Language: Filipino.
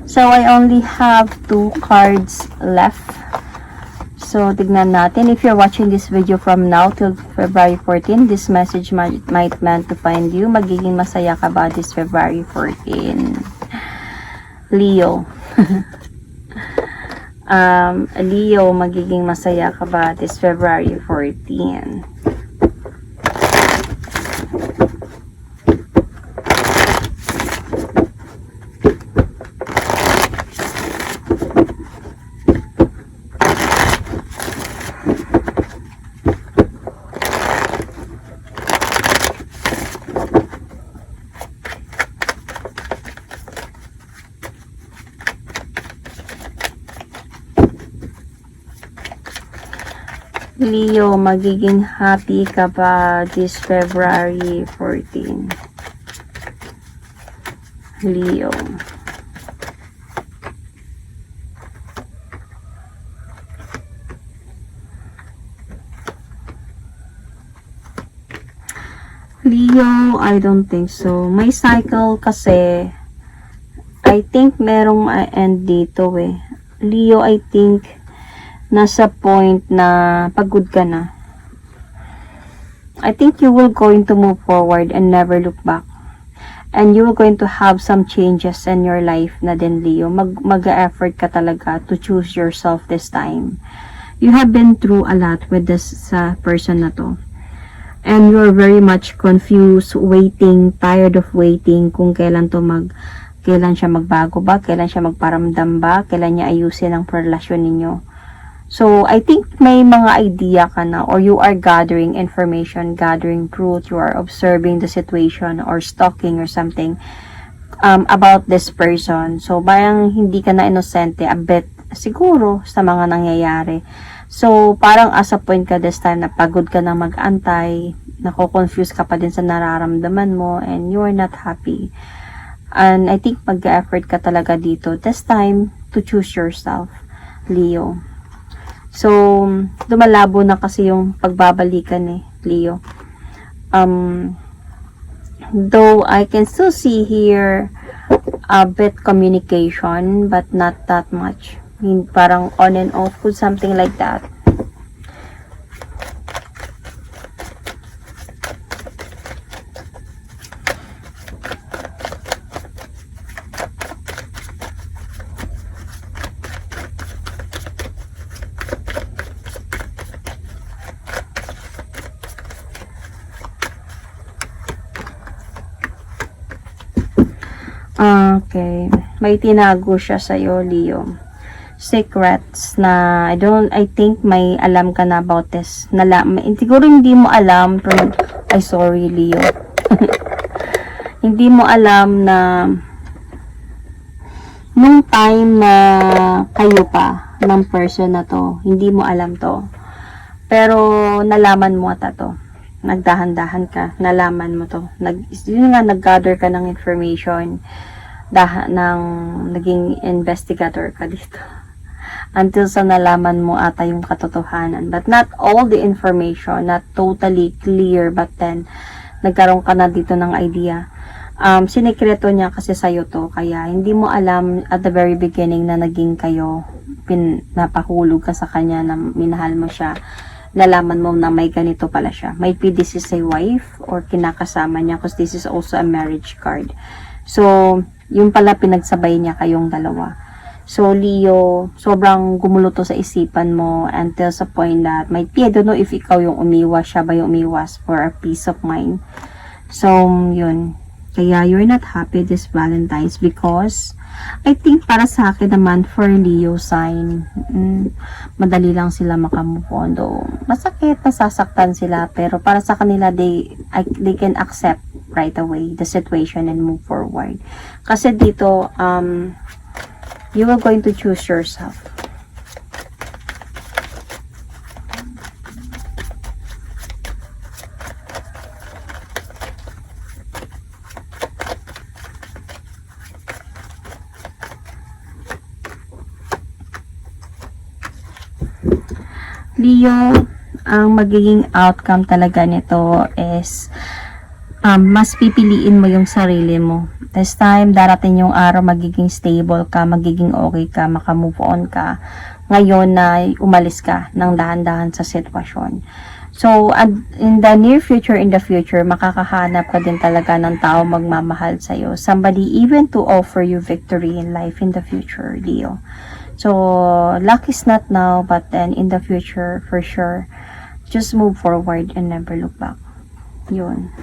So, I only have 2 cards left. So, tignan natin. If you're watching this video from now till February 14, this message might meant to find you. Magiging masaya ka ba this February 14? Leo. Leo, magiging masaya ka ba this February 14? Leo, magiging happy ka ba this February 14? Leo. Leo, I don't think so. May cycle kasi. I think merong end dito eh. Leo, I think nasa point na pagod ka na. I think you will going to move forward and never look back. And you will going to have some changes in your life na din, Leo. Mag-effort ka talaga to choose yourself this time. You have been through a lot with this person na to. And you're very much confused, waiting, tired of waiting kung kailan kailan siya magbago ba, kailan siya magparamdam ba, kailan niya ayusin ang relasyon ninyo. So, I think may mga idea ka na or you are gathering information, gathering truth, you are observing the situation or stalking or something about this person. So, parang hindi ka na inosente a bit siguro sa mga nangyayari. So, parang as a point ka this time na pagod ka na mag-antay, nako-confuse ka pa din sa nararamdaman mo and you are not happy. And I think mag-effort ka talaga dito this time to choose yourself, Leo. So, lumalabo na kasi yung pagbabalikan eh, Leo. Though I can still see here a bit communication, but not that much. I mean, parang on and off, something like that. Okay. May tinago siya sa'yo, Leo. Secrets na I think may alam ka na about this. Siguro hindi mo alam pero sorry, Leo. Hindi mo alam na nung time na kayo pa ng person na to, hindi mo alam to. Pero nalaman mo ata to. Nagdahan-dahan ka, nalaman mo to. Nag-gather ka ng information, naging investigator ka dito. Until sa nalaman mo ata yung katotohanan. But not all the information, not totally clear, but then, nagkaroon ka na dito ng idea. Sinikreto niya kasi sa'yo to, kaya hindi mo alam at the very beginning na naging kayo, napahulog ka sa kanya na minahal mo siya. Nalaman mo na may ganito pala siya. Might be this is a wife or kinakasama niya because this is also a marriage card. So, yung pala pinagsabay niya kayong dalawa. So, Leo, sobrang gumulo to sa isipan mo until sa point that might be, I don't know if ikaw yung umiwas, siya ba yung umiwas for a peace of mind. So, yun. Kaya you're not happy this Valentine's because I think para sa akin naman for Leo sign, madali lang sila makamove on. Though, masakit, nasasaktan sila, pero para sa kanila, they can accept right away the situation and move forward. Kasi dito, you are going to choose yourself. Leo, ang magiging outcome talaga nito is mas pipiliin mo yung sarili mo. This time, darating yung araw, magiging stable ka, magiging okay ka, makamove on ka. Ngayon na umalis ka ng dahan-dahan sa sitwasyon. So, in the near future, makakahanap ka din talaga ng tao magmamahal sa'yo. Somebody even to offer you victory in life in the future, Leo. So, luck is not now, but then in the future, for sure, just move forward and never look back. Yun.